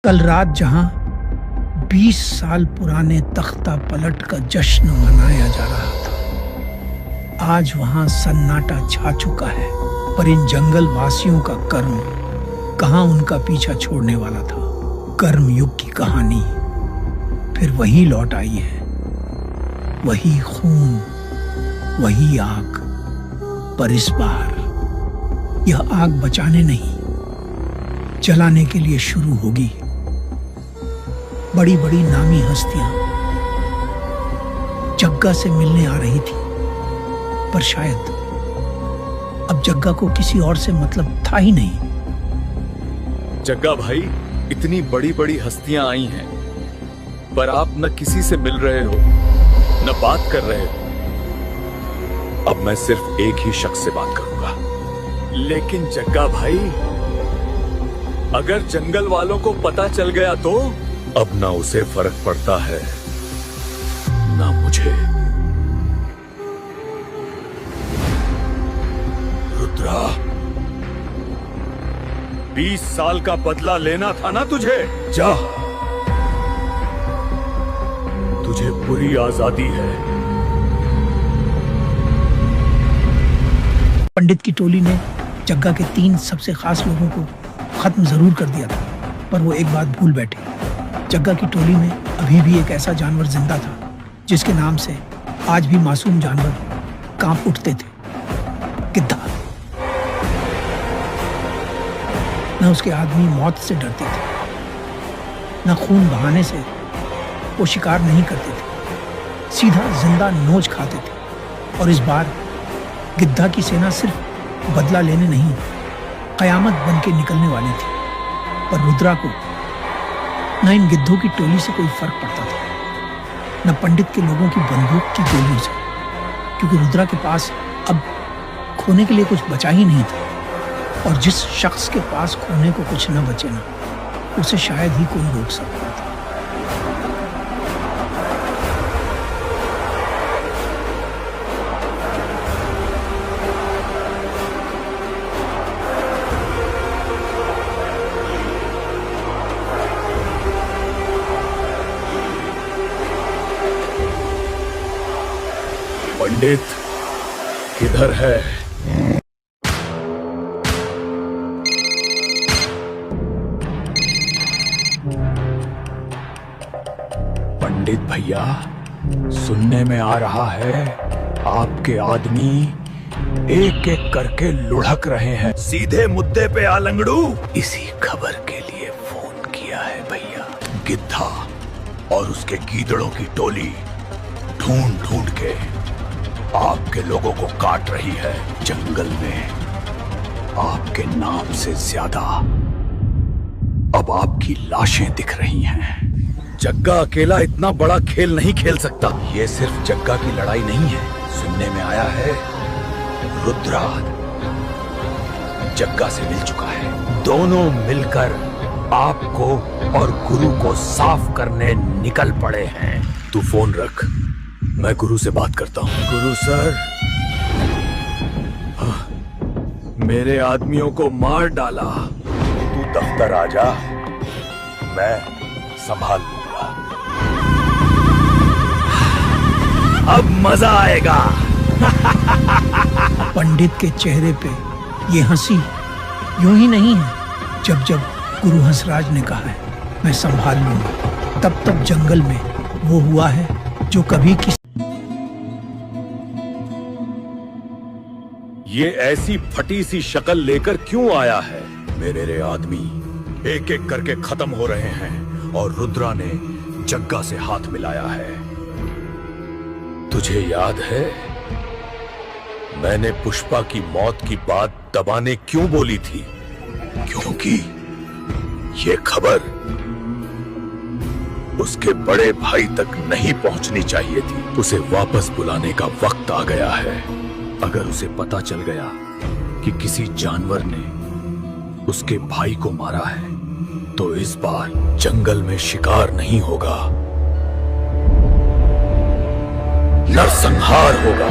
कल रात जहां 20 साल पुराने तख्ता पलट का जश्न मनाया जा रहा था, आज वहां सन्नाटा छा चुका है। पर इन जंगल वासियों का कर्म कहां उनका पीछा छोड़ने वाला था। कर्म युग की कहानी फिर वही लौट आई है। वही खून, वही आग। पर इस बार यह आग बचाने नहीं, जलाने के लिए शुरू होगी। बड़ी बड़ी नामी हस्तियां जग्गा से मिलने आ रही थी, पर शायद अब जग्गा को किसी और से मतलब था ही नहीं। जग्गा भाई, इतनी बड़ी बड़ी हस्तियां आई हैं, पर आप न किसी से मिल रहे हो न बात कर रहे हो। अब मैं सिर्फ एक ही शख्स से बात करूंगा। लेकिन जग्गा भाई, अगर जंगल वालों को पता चल गया तो? अब ना उसे फर्क पड़ता है ना मुझे। रुद्रा, 20 साल का बदला लेना था ना तुझे? जा, तुझे पूरी आजादी है। पंडित की टोली ने जग्गा के 3 सबसे खास लोगों को खत्म जरूर कर दिया था, पर वो एक बात भूल बैठे। जग्गा की टोली में अभी भी एक ऐसा जानवर जिंदा था जिसके नाम से आज भी मासूम जानवर कांप उठते थे। गिद्धा। न उसके आदमी मौत से डरते थे, न खून बहाने से वो शिकार नहीं करते थे, सीधा जिंदा नोच खाते थे। और इस बार गिद्धा की सेना सिर्फ बदला लेने नहीं, कयामत बन के निकलने वाली थी। पर रुद्रा को न इन गिद्धों की टोली से कोई फर्क पड़ता था, न पंडित के लोगों की बंदूक की गोलियों से, क्योंकि रुद्रा के पास अब खोने के लिए कुछ बचा ही नहीं था। और जिस शख्स के पास खोने को कुछ न बचे ना, उसे शायद ही कोई रोक सकता था। पंडित किधर है? पंडित भैया, सुनने में आ रहा है आपके आदमी एक एक करके लुढ़क रहे हैं। सीधे मुद्दे पे आ लंगड़ू। इसी खबर के लिए फोन किया है भैया। गिद्धा और उसके गीदड़ों की टोली ढूंढ ढूंढ के आपके लोगों को काट रही है। जंगल में आपके नाम से ज्यादा अब आपकी लाशें दिख रही हैं। जग्गा अकेला इतना बड़ा खेल नहीं खेल सकता। ये सिर्फ जग्गा की लड़ाई नहीं है। सुनने में आया है रुद्रा जग्गा से मिल चुका है। दोनों मिलकर आपको और गुरु को साफ करने निकल पड़े हैं। तू फोन रख, मैं गुरु से बात करता हूँ। गुरु सर, मेरे आदमियों को मार डाला। तू दफ्तर आ जा, मैं संभाल लूंगा। अब मजा आएगा। पंडित के चेहरे पे ये हंसी यूं ही नहीं है। जब जब गुरु हंसराज ने कहा है मैं संभाल लूंगा, तब तब जंगल में वो हुआ है जो कभी किसी। ये ऐसी फटी सी शक्ल लेकर क्यों आया है? मेरे आदमी एक एक करके खत्म हो रहे हैं और रुद्रा ने जग्गा से हाथ मिलाया है। तुझे याद है मैंने पुष्पा की मौत की बात दबाने क्यों बोली थी? क्योंकि ये खबर उसके बड़े भाई तक नहीं पहुंचनी चाहिए थी। उसे वापस बुलाने का वक्त आ गया है। अगर उसे पता चल गया कि किसी जानवर ने उसके भाई को मारा है, तो इस बार जंगल में शिकार नहीं होगा, नरसंहार होगा।